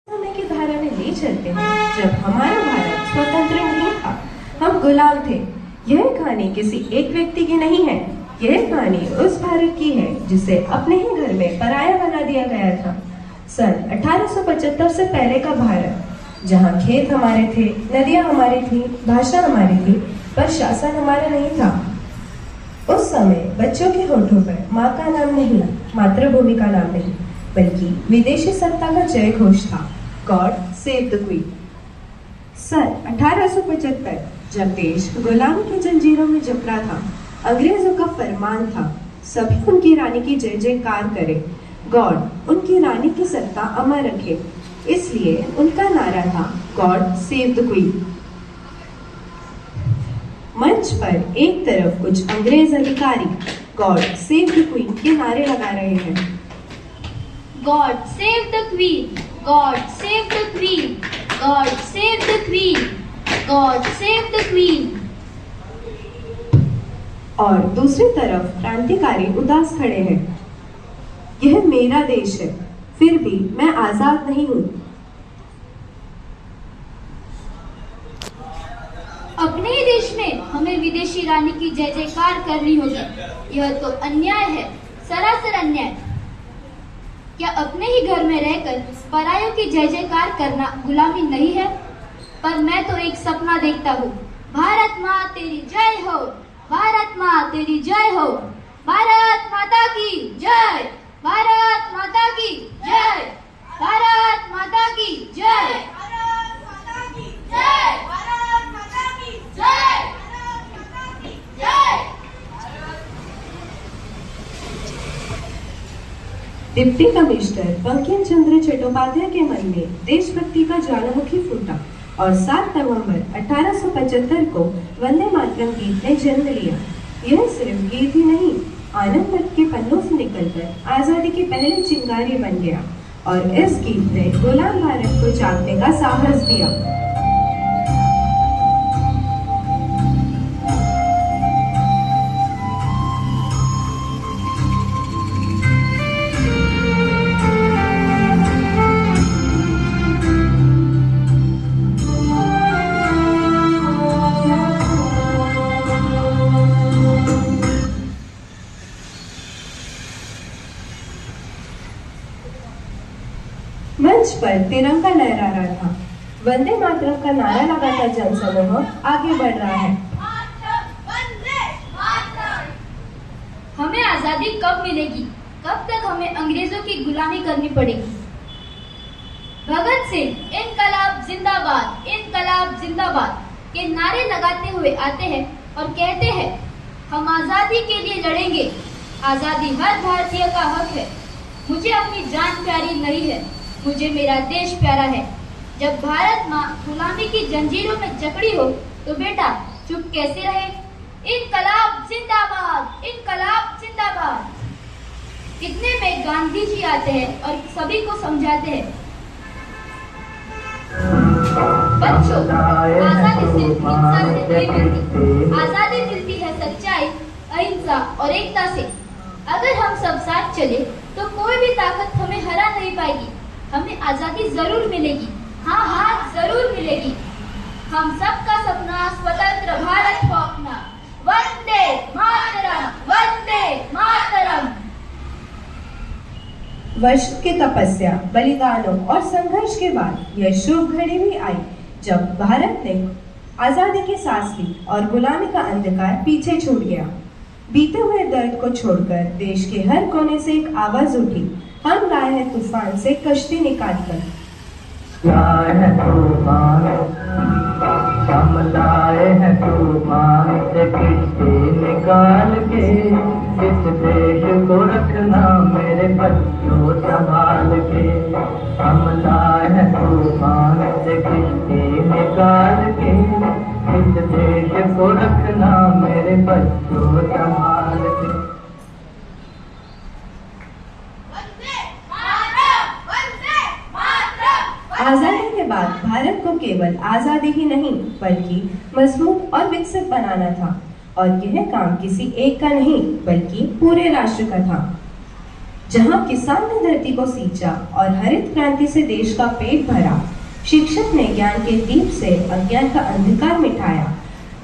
समय की धारा में ले चलते हैं जब हमारा भारत स्वतंत्र नहीं था, हम गुलाम थे। यह कहानी किसी एक व्यक्ति की नहीं है, यह कहानी उस भारत की है जिसे अपने ही घर में पराया बना दिया गया था। सन 1875 से पहले का भारत, जहाँ खेत हमारे थे, नदियाँ हमारी थी, भाषा हमारी थी, पर शासन हमारा नहीं था। उस समय बच्चों के होठों पर माँ का नाम नहीं, मातृभूमि का नाम नहीं, बल्कि विदेशी सत्ता का जय घोष था, गॉड सेव द क्वीन। सन 1875 जब देश गुलामी की जंजीरों में जकड़ा था, अंग्रेजों का फरमान था, सभी उनकी रानी की जय जयकार करें, गॉड उनकी रानी की सत्ता अमर रखे। इसलिए उनका नारा था, गॉड सेव द क्वीन। मंच पर एक तरफ कुछ अंग्रेज अधिकारी गॉड सेव द क्वीन के नारे लगा रहे हैं। God save the queen, God save the queen, God save the queen, God save the queen। और दूसरी तरफ क्रांतिकारी उदास खड़े हैं। यह मेरा देश है, फिर भी मैं आजाद नहीं हूँ। अपने ही देश में हमें विदेशी रानी की जय जयकार करनी होगी। यह तो अन्याय है, सरासर अन्याय। क्या अपने ही घर में रहकर परायों की जय जयकार करना गुलामी नहीं है? पर मैं तो एक सपना देखता हूँ, भारत माँ तेरी जय हो, भारत माँ तेरी जय हो, भारत माता की जय, भारत माता की जय, भारत माता की जय, भारत माता की जय, भारत माता की जय, भारत माता की जय। डिप्टी कमिश्नर बंकिम चंद्र चट्टोपाध्याय के मन में देशभक्ति का ज्वालामुखी फूटा और 7 नवंबर 1875 को वंदे मातरम गीत ने जन्म लिया। यह सिर्फ गीत ही नहीं, आनंद मठ के पन्नों से निकलकर आजादी की पहली चिंगारी बन गया और इस गीत ने गुलाम भारत को जागने का साहस दिया। मंच पर तिरंगा लहरा रहा था, वंदे मातरम का नारा लगातार जनसमूह आगे बढ़ रहा है। हमें आजादी कब मिलेगी? कब तक हमें अंग्रेजों की गुलामी करनी पड़ेगी? भगत सिंह इनकलाब जिंदाबाद, इनकलाब जिंदाबाद के नारे लगाते हुए आते हैं और कहते हैं, हम आजादी के लिए लड़ेंगे। आजादी हर भारतीय का हक है। मुझे अपनी जान प्यारी नहीं है, मुझे मेरा देश प्यारा है। जब भारत माँ गुलामी की जंजीरों में जकड़ी हो तो बेटा चुप कैसे रहे? इनकलाब जिंदाबाद, इनकलाब जिंदाबाद। कितने में गांधी जी आते हैं और सभी को समझाते हैं, बच्चों आजादी सिर्फ हिंसा से नहीं मिलती, आजादी मिलती है सच्चाई, अहिंसा और एकता से। अगर हम सब साथ चले तो कोई भी ताकत हमें हरा नहीं पाएगी। हमें आजादी जरूर मिलेगी, हाँ हाँ जरूर मिलेगी। हम सबका सपना स्वतंत्र भारत को अपना। वंदे मातरम, वंदे मातरम। वर्षों की तपस्या, बलिदानों और संघर्ष के बाद यह शुभ घड़ी भी आई जब भारत ने आजादी की सांस ली और गुलामी का अंधकार पीछे छूट गया। बीते हुए दर्द को छोड़कर देश के हर कोने से एक आवाज उठी, हम लाए हैं तूफान से कश्ती निकाल कर। लाए हैं तूफान, हम लाए हैं तूफान से कश्ती निकाल के। इस देश को रखना मेरे बच्चों संभाल के। हम लाए हैं तूफान से कश्ती निकाल के। इस देश को रखना मेरे बच्चों संभाल के। आजादी के बाद भारत को केवल आजादी ही नहीं बल्कि मजबूत और विकसित बनाना था, और यह काम किसी एक का नहीं बल्कि पूरे राष्ट्र का था। जहाँ किसान ने धरती को सींचा और हरित क्रांति से देश का पेट भरा, शिक्षक ने ज्ञान के दीप से अज्ञान का अंधकार मिटाया,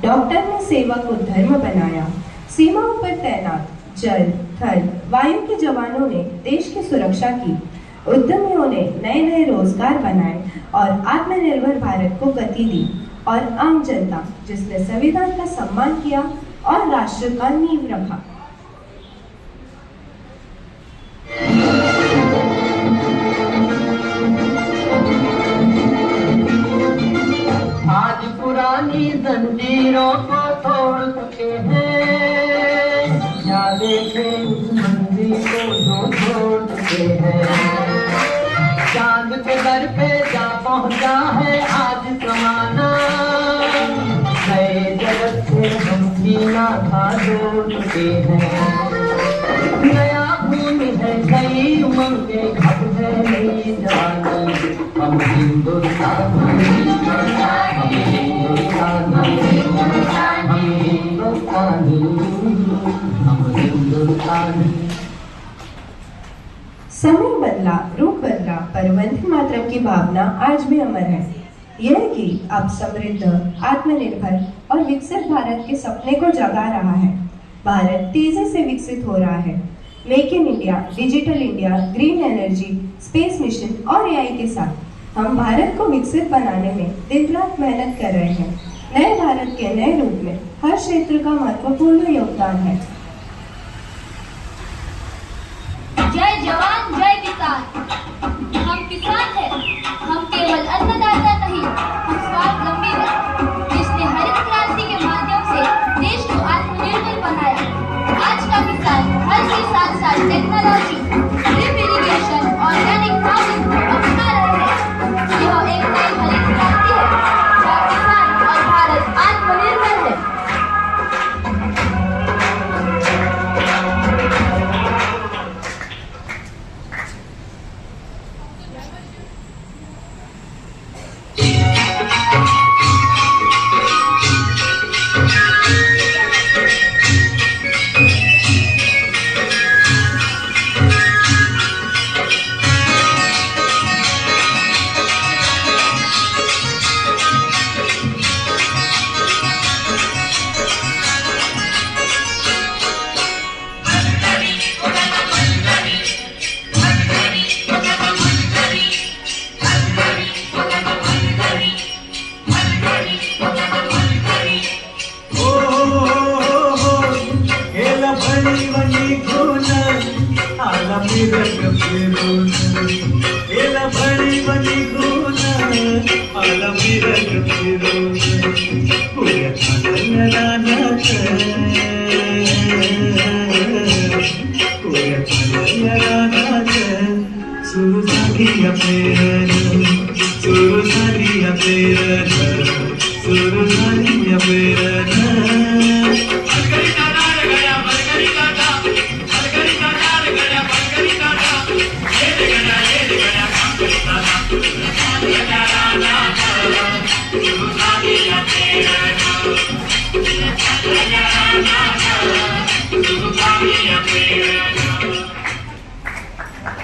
डॉक्टर ने सेवा को धर्म बनाया, सीमाओं पर तैनात जल, थल, वायु के जवानों ने देश की सुरक्षा की, उद्यमियों ने नए नए रोजगार बनाए और आत्मनिर्भर भारत को गति दी, और आम जनता जिसने संविधान का सम्मान किया और राष्ट्र का नींव रखा। आज पुरानी जंजीरों को तोड़ चुके हैं, या देखे उस मंदिर को जो छोड़ चुके हैं। चांद के दर पे जा पहुंचा है आज जमाना, नए जगत से हम जीना था जोड़ चुके हैं। नया भूमि है, नई उमंगे, अब है नई जवानी, हम हिंदुस्तानी, हम हिंदुस्तानी, हम हिंदुस्तानी, हम हिंदुस्तानी। समय बदला, रूप बदला, पर वंदे मातरम की भावना आज भी अमर है। यह कि अब समृद्ध, आत्मनिर्भर और विकसित भारत के सपने को जगा रहा है। भारत तेजी से विकसित हो रहा है। Make in India, digital India, green energy, space mission और एआई के साथ हम भारत को विकसित बनाने में दिन रात मेहनत कर रहे हैं। नए भारत के नए रूप में हर क्षेत्र का महत्वपूर्ण योगदान है। जय जवान जय किसान। हम किसान हैं, हम केवल अन्नदाता नहीं, हम स्वावलंबी हैं। जिसने हरित क्रांति के माध्यम से देश को आत्मनिर्भर बनाया। आज का किसान हल के साथ साथ technology, drip irrigation, organic farming अपना रहे हैं। यह एक नई हरित क्रांति है जहाँ किसान और भारत आत्मनिर्भर है।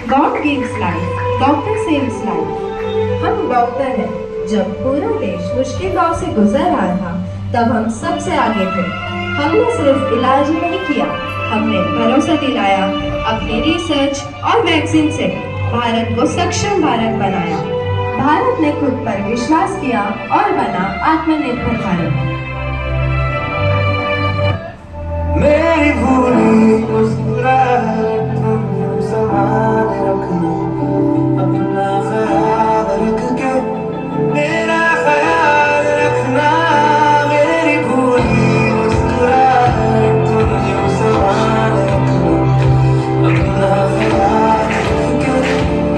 God gives life, doctor saves life। हम डॉक्टर हैं। जब पूरा देश मुश्किल दौर से गुजर रहा था, तब हम सबसे आगे थे। हमने सिर्फ इलाज ही नहीं किया, हमने भरोसा दिलाया। अपनी रिसर्च और वैक्सीन से भारत को सक्षम भारत बनाया। भारत ने खुद पर विश्वास किया और बना आत्मनिर्भर भारत। मेरी भूली मुस्कुराहट तुम संभाल रखना, अपना ख्याल रख के मेरा ख्याल रखना। मेरी भूली मुस्कुराहट तुम संभाल रखना, अपना ख्याल रख के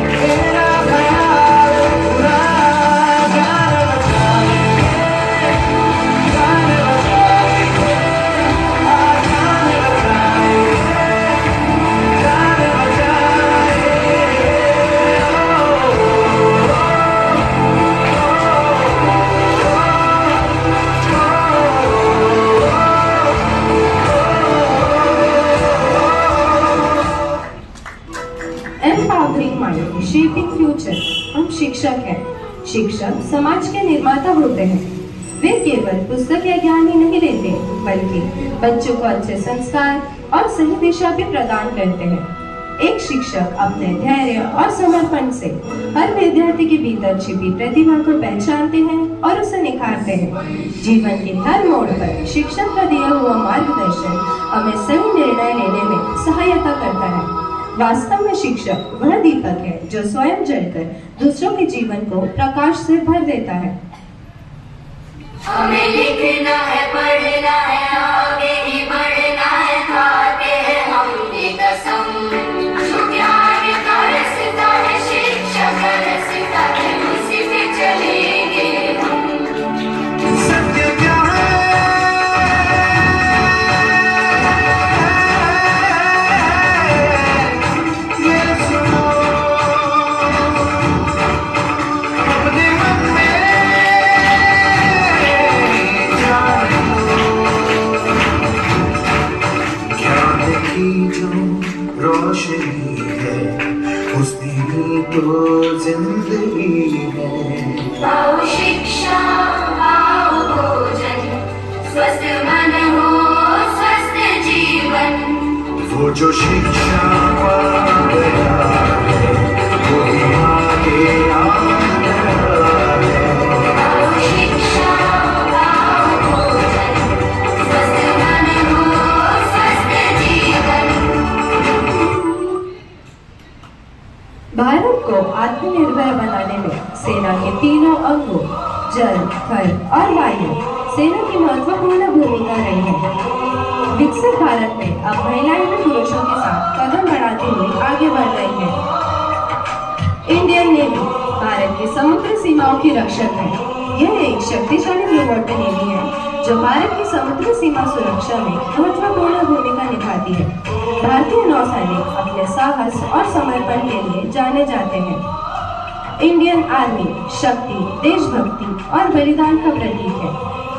मेरा ख्याल रखना। जान बचाएंगे, जान बचाएंगे, जान बचाएंगे, जान बचाएंगे। शिक्षक समाज के निर्माता होते हैं। वे केवल पुस्तक या ज्ञान ही नहीं देते, बल्कि बच्चों को अच्छे संस्कार और सही दिशा भी प्रदान करते हैं। एक शिक्षक अपने धैर्य और समर्पण से हर विद्यार्थी के भीतर छिपी प्रतिभा को पहचानते हैं और उसे निखारते हैं। जीवन के हर मोड़ पर शिक्षक का दिया हुआ मार्गदर्शन हमें सही निर्णय लेने में सहायता करता है। वास्तव में शिक्षक वह दीपक है जो स्वयं जलकर दूसरों के जीवन को प्रकाश से भर देता है। हमें लिखना है, पढ़ना है, आगे ही बढ़ना है, खाते हैं हमने कसम। जो ज्ञान का रास्ता है, शिक्षा का रास्ता है, उसी पे चलेंगे हम। सत्य क्या है ये सुनो, अपने मन में जान लो। ज्ञान की जो रोशनी है, उसमें ही तो जिंदगी है। पाओ शिक्षा, पाओ भोजन, स्वस्थ मन हो, स्वस्थ जीवन। वो जो शिक्षा पा गया है, वो ही आगे आ गया है। पाओ शिक्षा, पाओ भोजन, स्वस्थ मन हो, स्वस्थ जीवन। भारत को आत्मनिर्भर बनाने में सेना के तीनों अंगों जल, थल और वायु सेना की महत्वपूर्ण भूमिका रही है। विकसित भारत में अब महिलाएं भी पुरुषों के साथ कदम बढ़ाते हुए आगे बढ़ रही हैं। इंडियन नेवी भारत की समुद्री सीमाओं की रक्षक है। यह एक शक्तिशाली फ्लीट नेवी है जो भारत की समुद्री सीमा सुरक्षा में महत्वपूर्ण भूमिका निभाती है। भारतीय नौसैनिक अपने साहस और समर्पण के लिए जाने जाते हैं। इंडियन आर्मी शक्ति, देशभक्ति और बलिदान का प्रतीक है,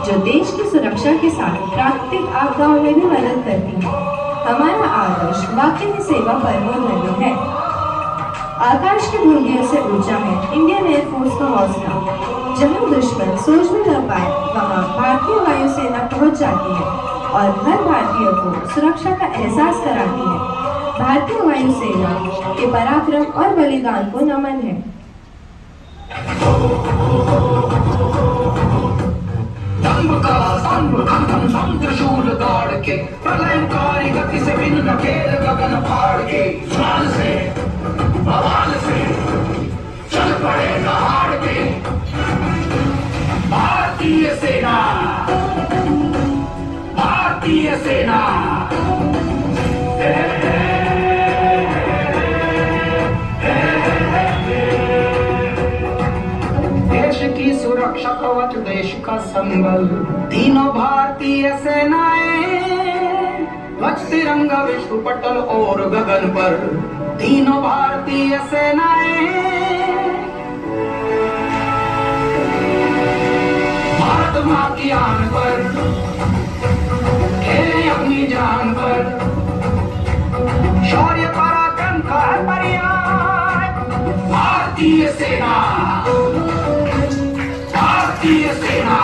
जो देश की सुरक्षा के साथ प्राकृतिक आपदाओं में भी मदद करती है। हमारा आदर्श वाकई सेवा परमो धर्म है। आकाश के धुंधियों से ऊंचा है इंडियन एयरफोर्स का हौसला। जहां दुश्मन सोच भी न पाए, वहां भारतीय वायुसेना पहुंच जाती है और हर भारतीय को सुरक्षा का एहसास कराती है। भारतीय वायुसेना के पराक्रम और बलिदान को नमन है। त्रिशूल गाड़ के प्रलयकारी गति से बिन नकेल गगन फाड़ के ज्वाल से बवाल से चल पड़े दहाड़ के भारतीय सेना, भारतीय सेना। देश की सुरक्षा कवच, देश का संबल, तीनों भारतीय सेनाएं। ध्वज तिरंगा विश्व पटल और गगन पर, तीनों भारतीय सेनाएं। भारत माँ की आन पर खेले अपनी जान पर, शौर्य पराक्रम का पर्याय। भारतीय सेना, भारतीय सेना।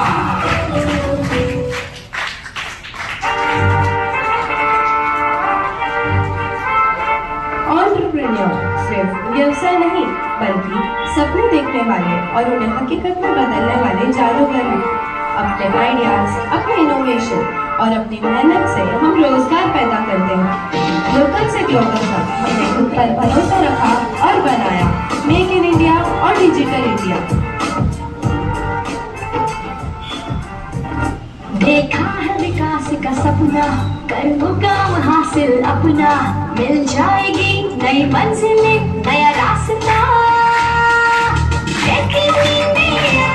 एंटरप्रेन्योर सिर्फ व्यवसाय नहीं, बल्कि सपने देखने वाले और उन्हें हकीकत में बदलने वाले जादूगर हैं। अपने आइडियाज, अपने इनोवेशन और अपनी मेहनत से हम रोजगार पैदा करते हैं। लोकल से ग्लोबल तक हमने खुद पर भरोसा रखा और बनाया मेक इन इंडिया और डिजिटल इंडिया। देखा है विकास का सपना, कर मुकाम हासिल अपना, मिल जाएगी नई मंजिलें, नया रास्ता। Make it India,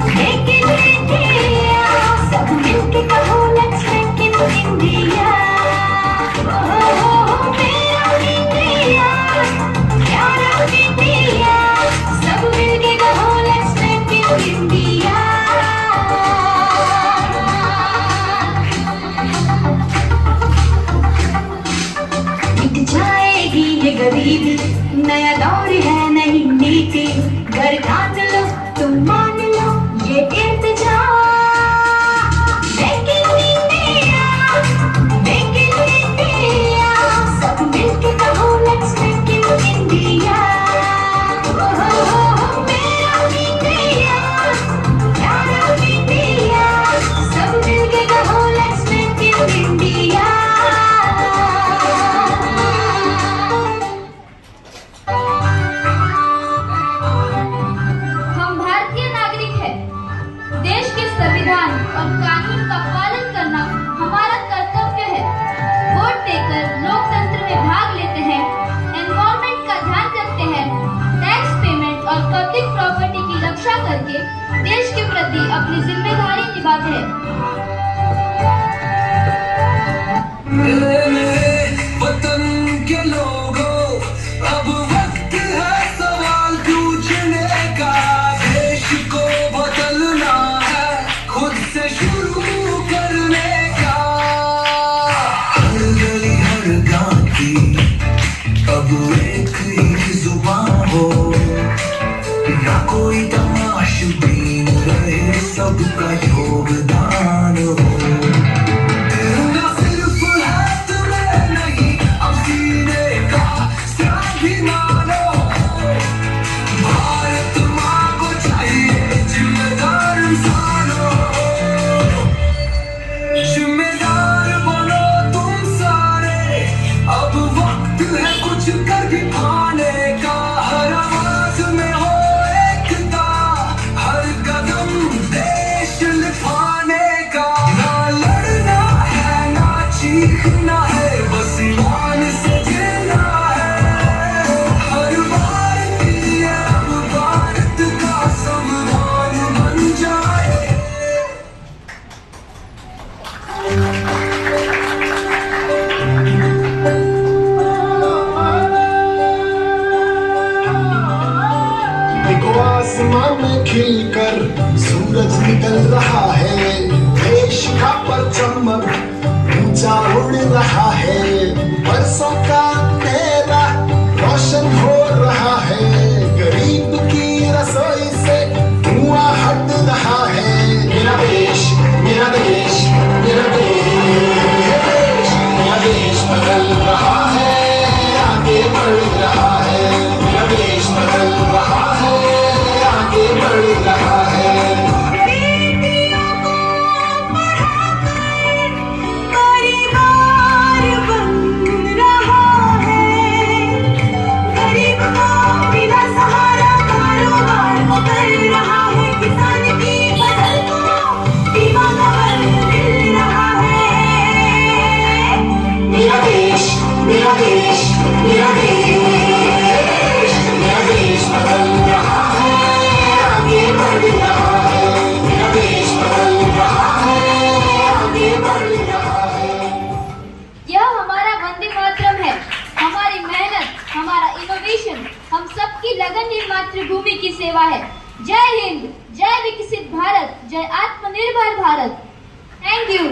make it India, सब मिलके कहो let's make it India। मेरा इंडिया, प्यारा इंडिया, सब मिलके कहो let's make it India। मिट जाएगी ये गरीबी, नया दौर है करके देश के प्रति अपनी जिम्मेदारी निभाते हैं। वतन के लोगों, अब वक्त है सवाल पूछने का। देश को बदलना है खुद से शुरू करने का। हर गली हर गांव की अब एक ही जुबान हो, ना कोई तमाशबीन रहे, सबका योगदान हो। ना सिर्फ हाथ में नहीं, अब सीने का स्वाभिमान हो। भारत माँ को चाहिए जिम्मेदार इंसान हो। जिम्मेदार बनो तुम सारे, अब वक्त है कुछ कर दिखाने का। हर आवाज में हो एकता, हर कदम देश लिखाने का। ना लड़ना है ना चीखना है, बस ईमान से जीना है। हर भारतीय अब भारत का सम्मान बन जाए। देखो आसमान में खिलकर सूरज निकल रहा है, देश का परचम ऊंचा उड़ रहा है। बरसों का अंधेरा रोशन हो रहा है, गरीब की रसोई से धुआं हट रहा है। मेरा देश मेरा देश मेरा देश, मेरा देश बदल रहा है, आगे बढ़ रहा है। मेरा देश बदल रहा है, आगे बढ़ रहा है। मेरा देश मेरा देश मेरा देश, मेरा देश बदल रहा है, आगे बढ़ रहा है। मेरा देश बदल रहा है, आगे बढ़ रहा है। यह हमारा वंदे मातरम है। हमारी मेहनत, हमारा इनोवेशन, हम सबकी लगन ही मातृभूमि की सेवा है। जय हिंद, जय विकसित भारत, जय आत्मनिर्भर भारत। Thank you.